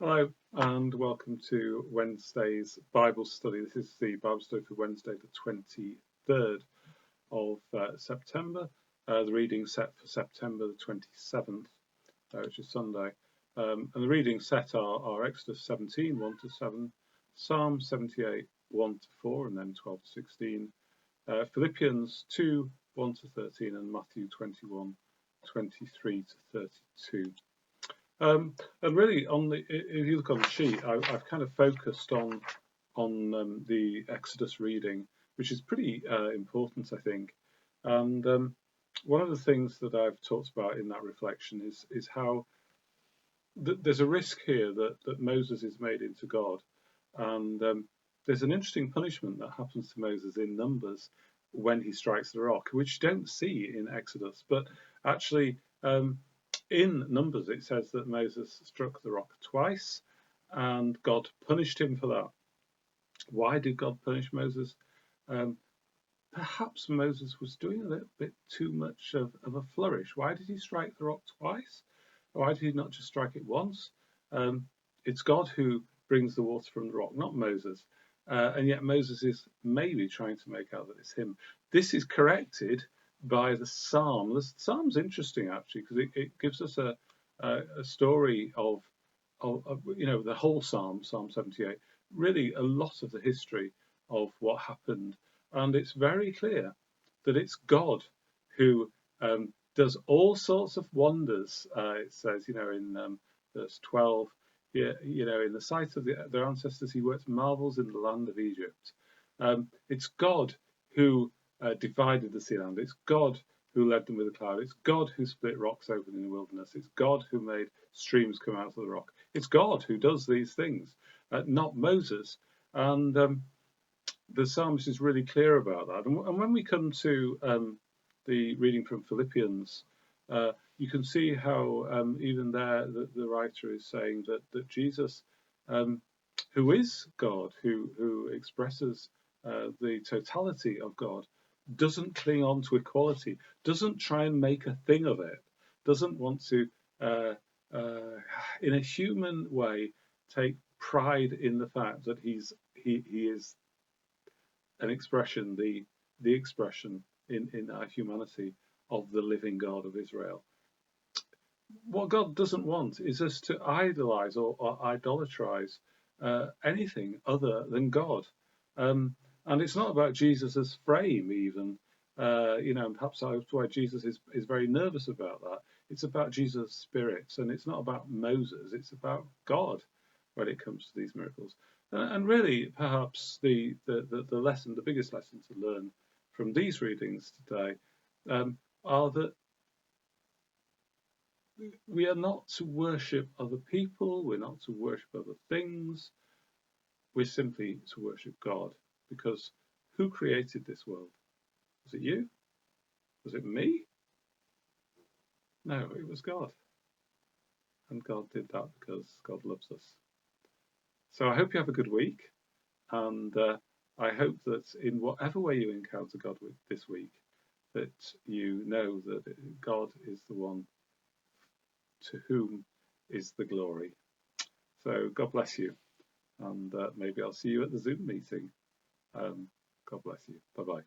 Hello and welcome to Wednesday's Bible study. This is the Bible study for Wednesday, the 23rd of September. The reading set for September the 27th, which is Sunday. And the readings set are Exodus 17, 1 to 7, Psalm 78, 1 to 4, and then 12 to 16, Philippians 2, 1 to 13, and Matthew 21, 23 to 32. And really, if you look on the sheet, I've kind of focused on the Exodus reading, which is pretty important, I think. And one of the things that I've talked about in that reflection is how there's a risk here that Moses is made into God, and there's an interesting punishment that happens to Moses in Numbers when he strikes the rock, which you don't see in Exodus, but actually. In Numbers, it says that Moses struck the rock twice and God punished him for that. Why did God punish Moses? Perhaps Moses was doing a little bit too much of a flourish. Why did he strike the rock twice? Why did he not just strike it once? It's God who brings the water from the rock, not Moses. And yet Moses is maybe trying to make out that it's him. This is corrected by the psalm. The psalm's interesting actually because it gives us a story of the whole psalm, Psalm 78, really a lot of the history of what happened, and it's very clear that it's God who does all sorts of wonders. It says, in verse 12, in the sight of their ancestors, he worked marvels in the land of Egypt. It's God who divided the sea land. It's God who led them with a cloud. It's God who split rocks open in the wilderness. It's God who made streams come out of the rock. It's God who does these things, not Moses. And the psalmist is really clear about that. And when we come to the reading from Philippians, you can see how even there the writer is saying that Jesus, who is God, who expresses the totality of God, doesn't cling on to equality, doesn't try and make a thing of it, doesn't want to, in a human way, take pride in the fact that he is an expression, the expression in our humanity of the living God of Israel. What God doesn't want is us to idolize or idolatrize anything other than God. And it's not about Jesus as frame, even. And perhaps that's why Jesus is very nervous about that. It's about Jesus' spirit, and it's not about Moses. It's about God when it comes to these miracles. And really, perhaps the lesson, the biggest lesson to learn from these readings today, are that we are not to worship other people. We're not to worship other things. We're simply to worship God, because who created this world? Was it you? Was it me? No, it was God. And God did that because God loves us. So I hope you have a good week. And I hope that in whatever way you encounter God this week, that you know that God is the one to whom is the glory. So God bless you. And maybe I'll see you at the Zoom meeting. God bless you. Bye-bye.